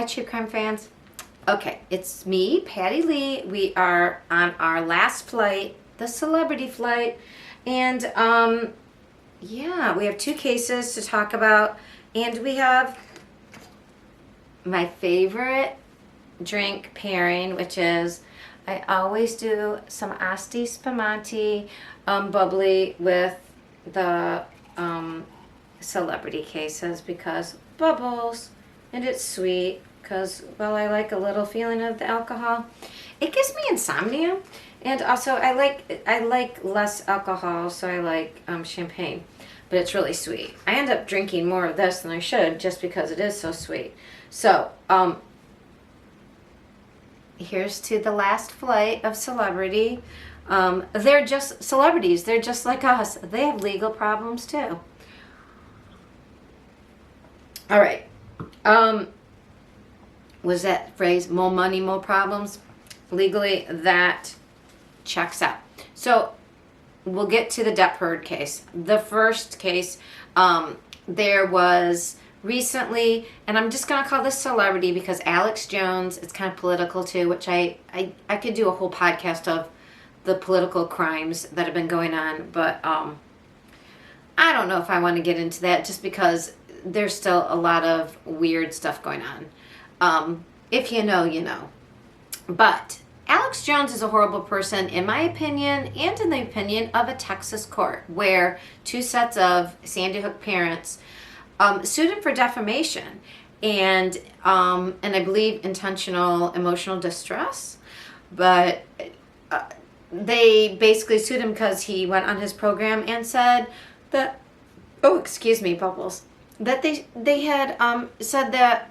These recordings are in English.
Hi, True Crime fans. Okay, it's me, Patti Lee. We are on our last flight, the celebrity flight, and yeah, we have two cases to talk about, and we have my favorite drink pairing, which is I always do some Asti Spumanti bubbly with the celebrity cases because bubbles. And it's sweet because, well, I like a little feeling of the alcohol. It gives me insomnia. And also, I like less alcohol, so I like champagne. But it's really sweet. I end up drinking more of this than I should just because it is so sweet. So, here's to the last flight of celebrity. They're just celebrities. They're just like us. They have legal problems, too. All right. Was that phrase, more money, more problems? Legally, that checks out. So, we'll get to the Depp Heard case. The first case, there was recently, and I'm just going to call this celebrity because Alex Jones, it's kind of political too, which I could do a whole podcast of the political crimes that have been going on, but I don't know if I want to get into that just because there's still a lot of weird stuff going on. If you know, you know. But Alex Jones is a horrible person, in my opinion, and in the opinion of a Texas court, where two sets of Sandy Hook parents sued him for defamation and I believe intentional emotional distress. But they basically sued him because he went on his program and said that, oh, excuse me, bubbles, that they had said that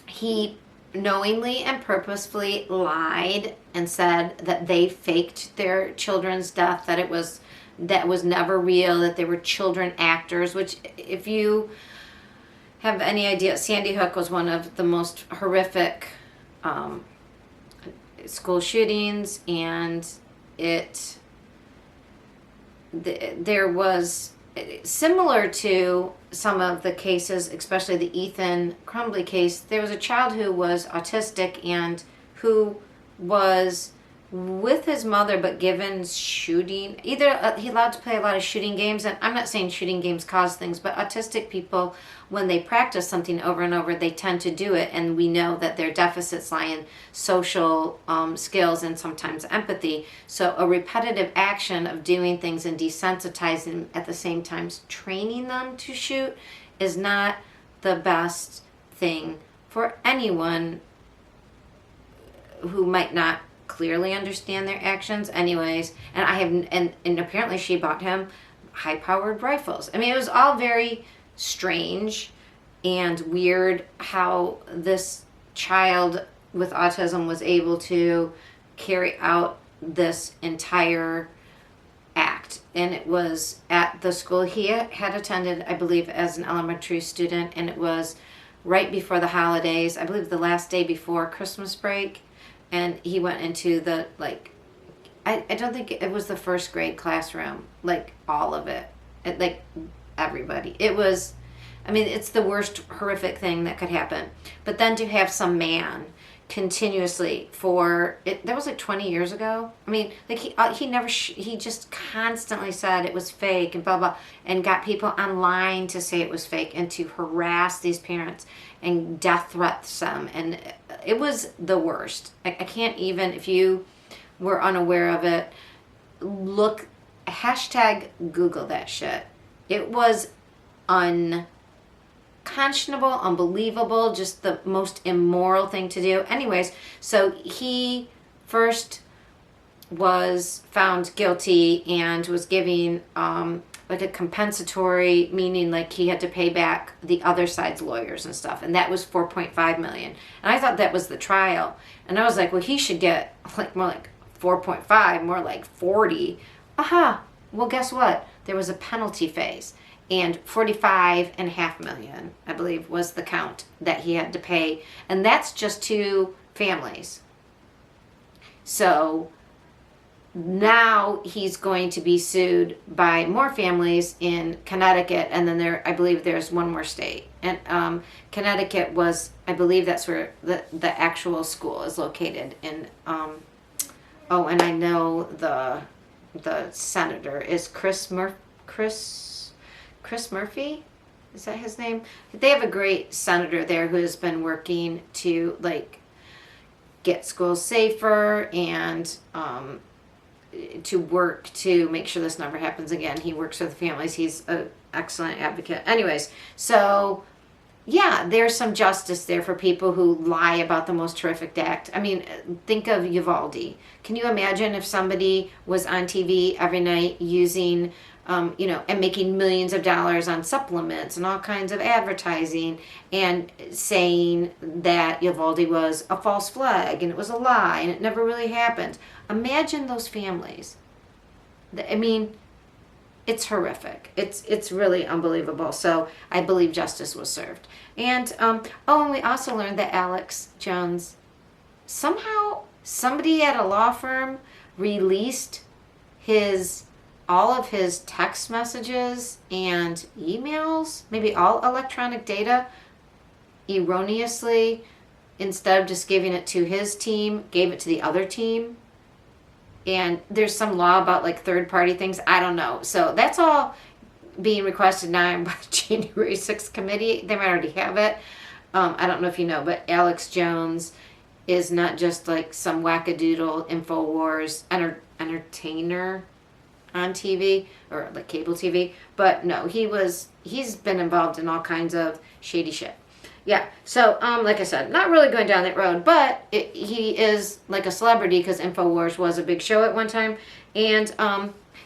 he knowingly and purposefully lied and said that they faked their children's death, that was never real, that they were children actors, which if you have any idea, Sandy Hook was one of the most horrific school shootings, and there was, similar to some of the cases, especially the Ethan Crumbley case, there was a child who was autistic and who was with his mother but given shooting, either he allowed to play a lot of shooting games, and I'm not saying shooting games cause things, but autistic people, when they practice something over and over, they tend to do it, and we know that their deficits lie in social skills and sometimes empathy. So a repetitive action of doing things and desensitizing at the same time training them to shoot is not the best thing for anyone who might not clearly understand their actions anyways. And apparently she bought him high-powered rifles. I mean, it was all very strange and weird how this child with autism was able to carry out this entire act. And it was at the school he had attended, I believe, as an elementary student, and it was right before the holidays, I believe the last day before Christmas break. And he went into the, I don't think it was the first grade classroom, all of it, everybody. It was, I mean, it's the worst horrific thing that could happen. But then to have some man continuously that was 20 years ago. I mean, he just constantly said it was fake and blah, blah, and got people online to say it was fake and to harass these parents and death threats them. And it was the worst. I can't even, if you were unaware of it, Google that shit. It was unconscionable, unbelievable, just the most immoral thing to do. Anyways, so he first was found guilty and was giving a compensatory, meaning he had to pay back the other side's lawyers and stuff, and that was $4.5 million. And I thought that was the trial, and I was like, well, he should get more like 4.5, more like 40. Well, guess what? There was a penalty phase, and $45.5 million, I believe, was the count that he had to pay, and that's just two families. So now he's going to be sued by more families in Connecticut, and then I believe there's one more state. And Connecticut was, I believe that's where the actual school is located in. And I know the senator is Chris Murphy. Is that his name? They have a great senator there who has been working to get schools safer and to work to make sure this never happens again. He works with families. He's an excellent advocate. Anyways, so yeah, there's some justice there for people who lie about the most horrific act. I mean, think of Uvalde. Can you imagine if somebody was on TV every night using, and making millions of dollars on supplements and all kinds of advertising and saying that Uvalde was a false flag and it was a lie and it never really happened? Imagine those families. I mean, it's horrific. It's really unbelievable. So I believe justice was served. And and we also learned that Alex Jones, somehow somebody at a law firm released all of his text messages and emails, maybe all electronic data, erroneously, instead of just giving it to his team, gave it to the other team. And there's some law about third-party things. I don't know. So that's all being requested now by the January 6th committee. They might already have it. I don't know if you know, but Alex Jones is not just some wackadoodle InfoWars entertainer on TV or cable TV. But no, he's been involved in all kinds of shady shit. Yeah, so like I said, not really going down that road, but he is a celebrity because InfoWars was a big show at one time, and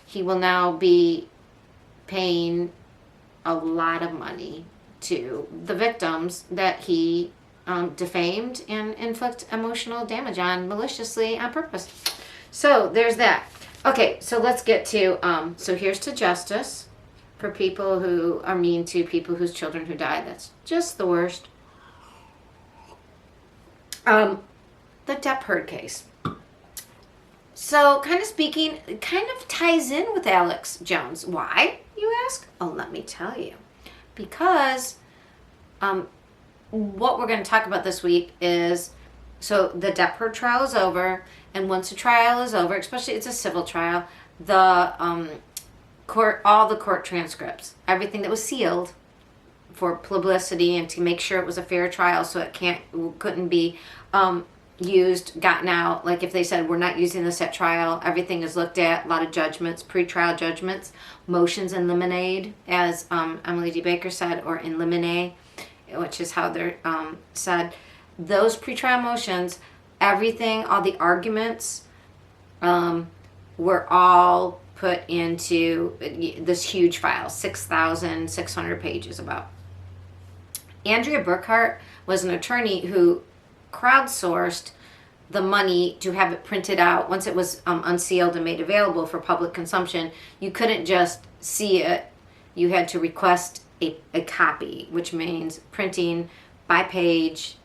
he will now be paying a lot of money to the victims that he defamed and inflict emotional damage on maliciously on purpose. So there's that. Okay, so let's get to, so here's to justice for people who are mean to people whose children who died. That's just the worst. The Depp Heard case. So, kind of ties in with Alex Jones. Why, you ask? Oh, let me tell you. Because what we're going to talk about this week is, so the Depp Heard trial is over, and once the trial is over, especially it's a civil trial, the all the court transcripts, everything that was sealed for publicity and to make sure it was a fair trial, so it couldn't be gotten out. Like if they said we're not using this at trial, everything is looked at. A lot of judgments, pre-trial judgments, motions in limine, as Emily D. Baker said, or in limine, which is how they're said. Those pre-trial motions, everything, all the arguments, were all put into this huge file, 6,600 pages about. Andrea Burkhart was an attorney who crowdsourced the money to have it printed out. Once it was unsealed and made available for public consumption, you couldn't just see it. You had to request a copy, which means printing by page,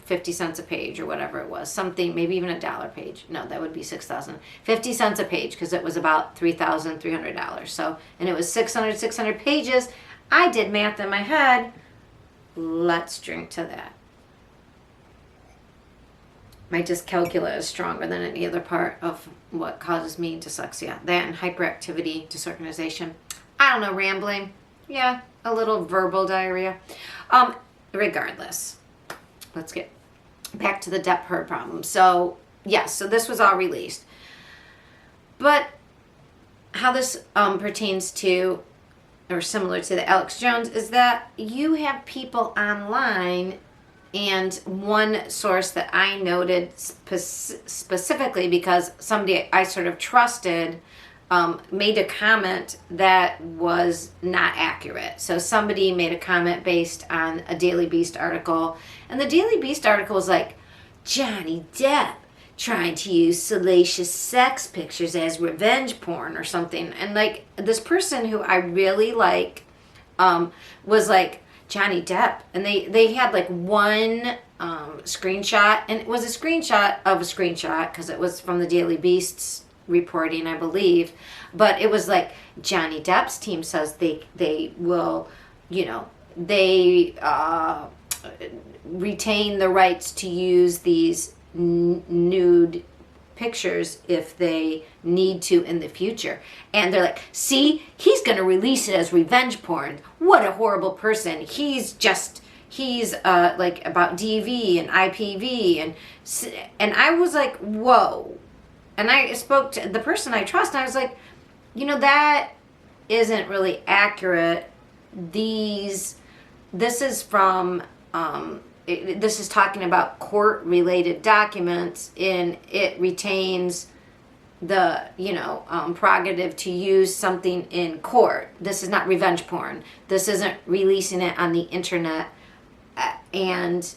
50 cents a page or whatever it was, something, maybe even $1 a page. No, that would be 6,000. 50 cents a page, because it was about $3,300. So, and it was 600 pages. I did math in my head. Let's drink to that. My dyscalculia is stronger than any other part of what causes me dyslexia. That and hyperactivity, disorganization. I don't know, rambling. Yeah, a little verbal diarrhea. Regardless, let's get back to the Depp Heard problem. So, yes, so this was all released. But how this pertains to, or similar to the Alex Jones, is that you have people online, and one source that I noted specifically because somebody I sort of trusted made a comment that was not accurate. So somebody made a comment based on a Daily Beast article, and the Daily Beast article was like, Johnny Depp trying to use salacious sex pictures as revenge porn or something. And this person who I really like was like, Johnny Depp. And they had one screenshot, and it was a screenshot of a screenshot because it was from the Daily Beast's reporting, I believe. But it was like Johnny Depp's team says they will, they retain the rights to use these nude pictures if they need to in the future. And they're like, see, he's going to release it as revenge porn. What a horrible person. He's like about DV and IPV. And I was like, whoa. And I spoke to the person I trust, and I was like, that isn't really accurate. This is from, this is talking about court-related documents, and it retains the, prerogative to use something in court. This is not revenge porn. This isn't releasing it on the internet. And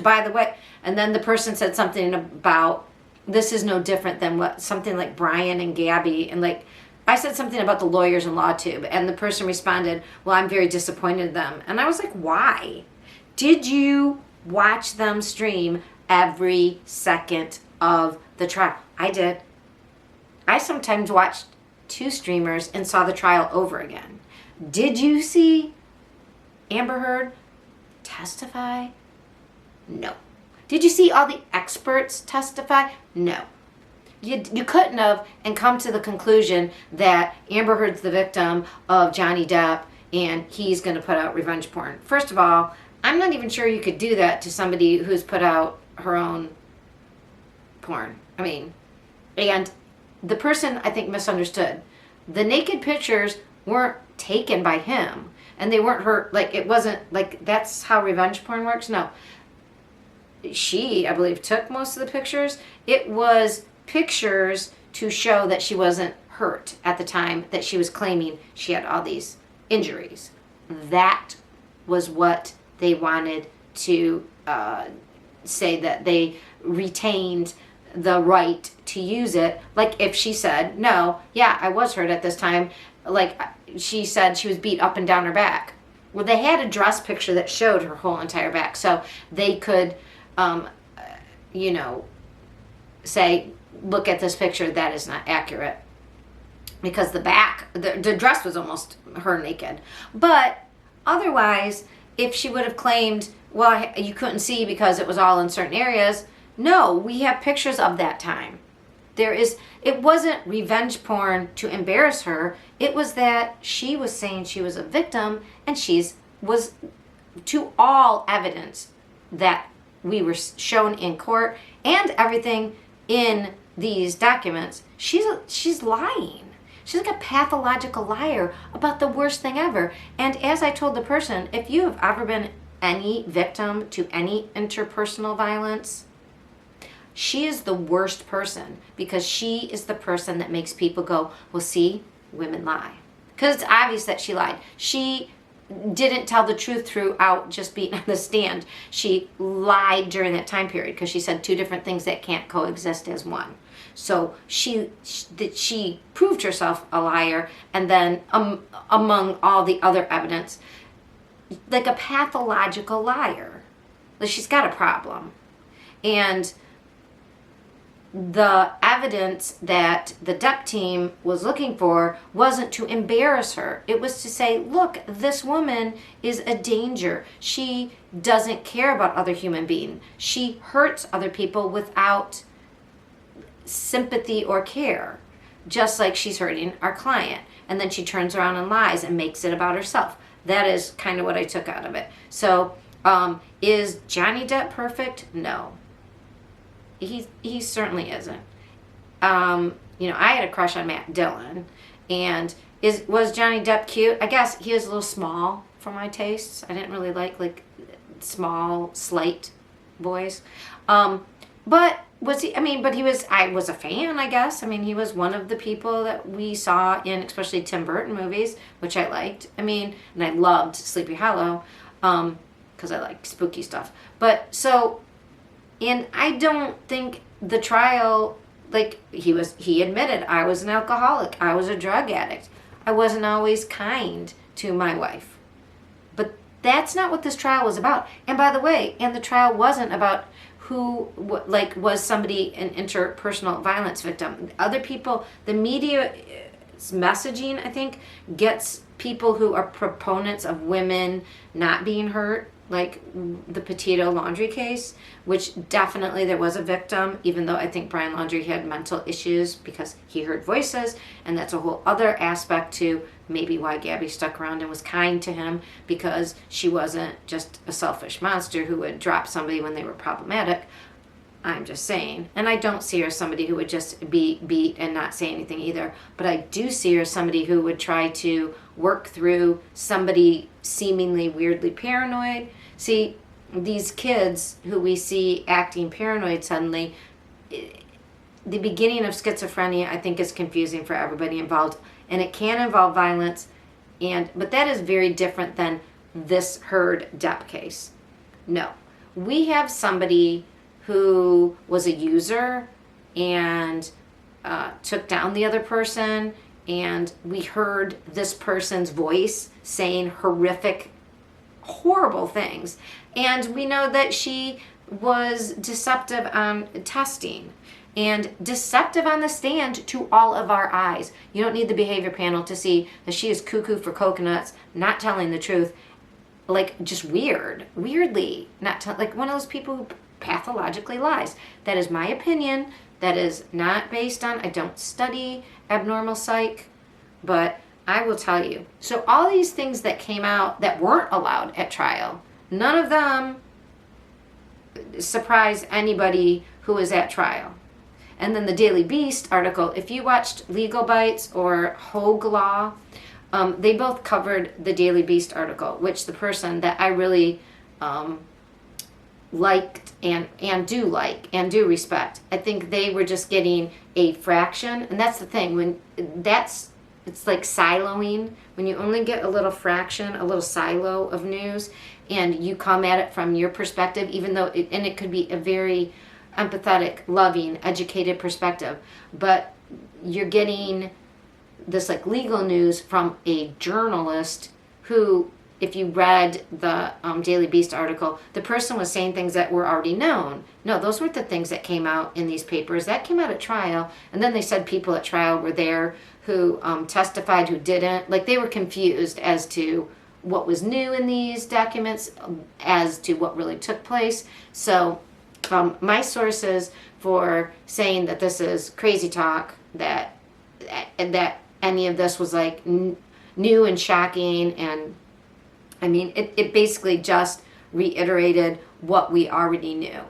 by the way, and then the person said something about, this is no different than what, something like Brian and Gabby, and like, I said something about the lawyers in LawTube, and the person responded, well, I'm very disappointed in them. And I was like, why? Did you watch them stream every second of the trial? I did. I sometimes watched 2 streamers and saw the trial over again. Did you see Amber Heard testify? No. Did you see all the experts testify? No. You couldn't have and come to the conclusion that Amber Heard's the victim of Johnny Depp and he's going to put out revenge porn. First of all, I'm not even sure you could do that to somebody who's put out her own porn. And the person, I think, misunderstood. The naked pictures weren't taken by him, and they weren't her, like, it wasn't, like, that's how revenge porn works. No. She, I believe, took most of the pictures. It was pictures to show that she wasn't hurt at the time that she was claiming she had all these injuries. That was what they wanted to say, that they retained the right to use it. Like if she said, no, yeah, I was hurt at this time. Like she said she was beat up and down her back. Well, they had a dress picture that showed her whole entire back. So they could, say, look at this picture, that is not accurate. Because the back, the dress was almost her naked. But otherwise, if she would have claimed, well, you couldn't see because it was all in certain areas, no, we have pictures of that time. It wasn't revenge porn to embarrass her. It was that she was saying she was a victim, and was to all evidence that we were shown in court and everything in these documents, she's lying. She's like a pathological liar about the worst thing ever. And as I told the person, if you have ever been any victim to any interpersonal violence, she is the worst person, because she is the person that makes people go, well, see, women lie. Because it's obvious that she lied. She didn't tell the truth throughout just being on the stand. She lied during that time period because she said 2 different things that can't coexist as one. So she proved herself a liar, and then among all the other evidence, like a pathological liar. Like she's got a problem. And the evidence that the Depp team was looking for wasn't to embarrass her. It was to say, look, this woman is a danger. She doesn't care about other human beings. She hurts other people without sympathy or care, just like she's hurting our client. And then she turns around and lies and makes it about herself. That is kind of what I took out of it. So, is Johnny Depp perfect? No. He certainly isn't. I had a crush on Matt Dillon, and was Johnny Depp cute? I guess he was a little small for my tastes. I didn't really like small, slight boys. But was he? But he was. I was a fan, I guess. He was one of the people that we saw in, especially Tim Burton movies, which I liked. And I loved Sleepy Hollow, because I like spooky stuff. But so. And I don't think the trial, he admitted, I was an alcoholic, I was a drug addict, I wasn't always kind to my wife. But that's not what this trial was about. And by the way, the trial wasn't about like was somebody an interpersonal violence victim. Other people, the media's messaging, I think, gets people who are proponents of women not being hurt, like the Petito Laundry case, which definitely there was a victim, even though I think Brian Laundrie had mental issues because he heard voices, and that's a whole other aspect to maybe why Gabby stuck around and was kind to him, because she wasn't just a selfish monster who would drop somebody when they were problematic. I'm just saying. And I don't see her as somebody who would just be beat and not say anything either. But I do see her as somebody who would try to work through somebody seemingly weirdly paranoid. See, these kids who we see acting paranoid suddenly, the beginning of schizophrenia, I think, is confusing for everybody involved. And it can involve violence, but that is very different than this Heard Depp case. No. We have somebody who was a user and took down the other person, and we heard this person's voice saying horrific, horrible things. And we know that she was deceptive on testing and deceptive on the stand to all of our eyes. You don't need the behavior panel to see that she is cuckoo for coconuts, not telling the truth, like just weirdly, like one of those people who pathologically lies. That is my opinion. That is not based on, I don't study abnormal psych, but I will tell you. So all these things that came out that weren't allowed at trial, none of them surprise anybody who was at trial. And then the Daily Beast article, if you watched Legal Bites or Hogue Law, they both covered the Daily Beast article, which the person that I really liked and do respect. I think they were just getting a fraction, and that's the thing, it's like siloing. When you only get a little fraction, a little silo of news, and you come at it from your perspective, even though it could be a very empathetic, loving, educated perspective, but you're getting this like legal news from a journalist who, if you read the Daily Beast article, the person was saying things that were already known. No, those weren't the things that came out in these papers. That came out at trial, and then they said people at trial were there who testified, who didn't. Like, they were confused as to what was new in these documents, as to what really took place. So my sources for saying that this is crazy talk, that any of this was like new and shocking, and I mean, it basically just reiterated what we already knew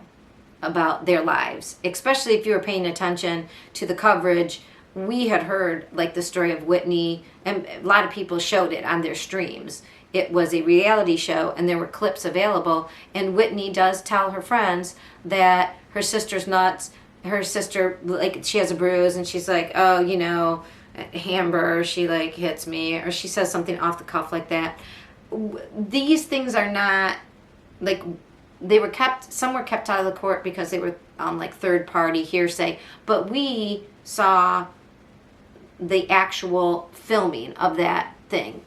about their lives, especially if you were paying attention to the coverage. We had heard like the story of Whitney, and a lot of people showed it on their streams. It was a reality show, and there were clips available, and Whitney does tell her friends that her sister's nuts. Her sister, like, she has a bruise, and she's like, oh, you know, Amber, she like hits me, or she says something off the cuff like that. These things are not, like, some were kept out of the court because they were like third party hearsay, but we saw the actual filming of that thing.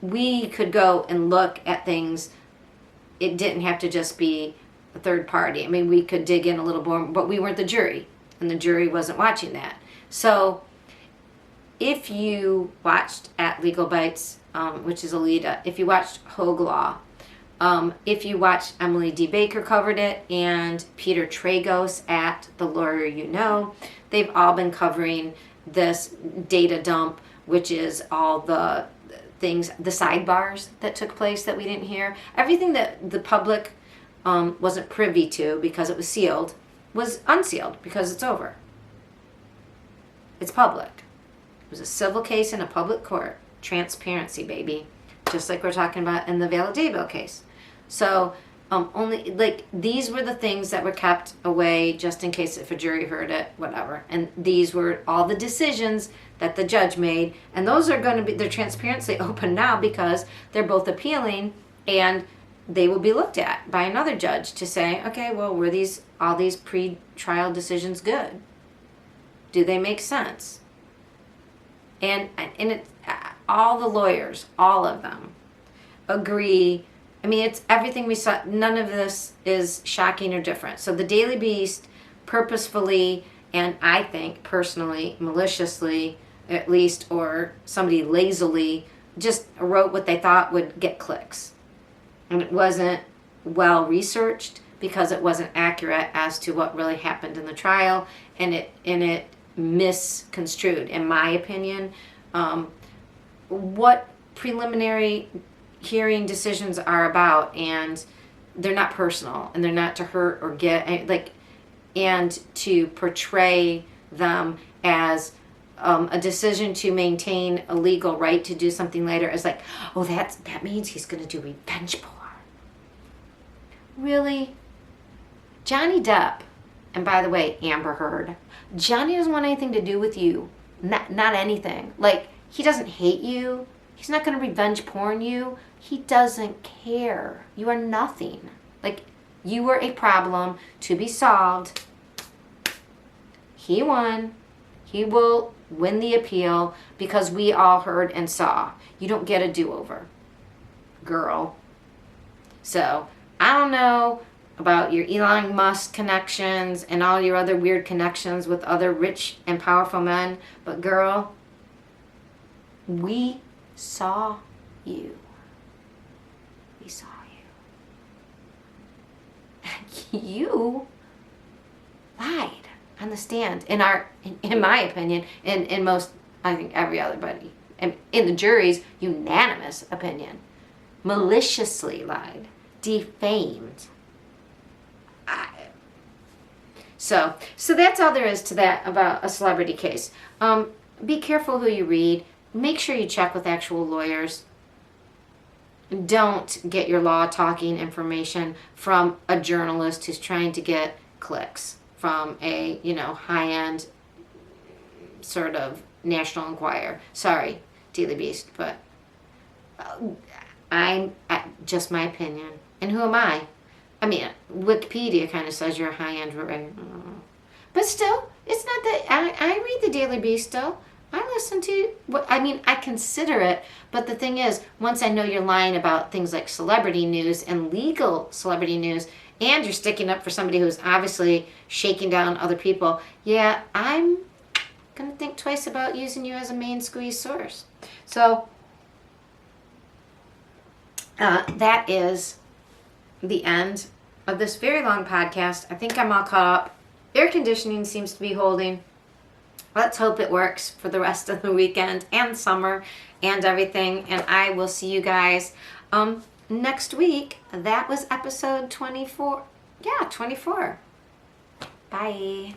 We could go and look at things. It didn't have to just be a third party. I mean, we could dig in a little more, but we weren't the jury, and the jury wasn't watching that. So if you watched at Legal Bites, which is Alita, if you watched Hogue Law, if you watched Emily D. Baker covered it, and Peter Tragos at The Lawyer You Know, they've all been covering this data dump, which is all the things, the sidebars that took place that we didn't hear. Everything that the public wasn't privy to because it was sealed was unsealed because it's over. It's public. It was a civil case in a public court. Transparency, baby. Just like we're talking about in the Vela Daybell case. So only, like, these were the things that were kept away just in case if a jury heard it, whatever. And these were all the decisions that the judge made, and those are going to be, they're transparently open now because they're both appealing, and they will be looked at by another judge to say, okay, well, were all these pre-trial decisions good? Do they make sense? And all the lawyers, all of them, agree I mean, it's everything we saw. None of this is shocking or different. So the Daily Beast purposefully, and I think personally, maliciously, at least, or somebody lazily, just wrote what they thought would get clicks. And it wasn't well researched because it wasn't accurate as to what really happened in the trial, and it misconstrued, in my opinion, what preliminary hearing decisions are about, and they're not personal, and they're not to hurt or get and to portray them as a decision to maintain a legal right to do something later as like, oh, that means he's going to do revenge porn. Really? Johnny Depp, and by the way, Amber Heard, Johnny doesn't want anything to do with you. Not anything. Like, he doesn't hate you. He's not going to revenge porn you. He doesn't care. You are nothing. Like, you were a problem to be solved. He won. He will win the appeal because we all heard and saw. You don't get a do-over, girl. So, I don't know about your Elon Musk connections and all your other weird connections with other rich and powerful men, but girl, we saw you. We saw you. You lied on the stand, in my opinion, and in most, I think, everybody, and in the jury's unanimous opinion, maliciously lied, defamed. So that's all there is to that about a celebrity case. Be careful who you read. Make sure you check with actual lawyers. Don't get your law talking information from a journalist who's trying to get clicks from a, high-end sort of National Enquirer. Sorry, Daily Beast, but I'm just my opinion. And who am I? I mean, Wikipedia kind of says you're a high-end, but still, it's not that. I read the Daily Beast still. I listen to what I consider it, but the thing is, once I know you're lying about things like celebrity news and legal celebrity news, and you're sticking up for somebody who's obviously shaking down other people, yeah, I'm gonna think twice about using you as a main squeeze source. So that is the end of this very long podcast. I think I'm all caught up. Air conditioning seems to be holding. Let's hope it works for the rest of the weekend and summer and everything. And I will see you guys next week. That was episode 24. Yeah, 24. Bye.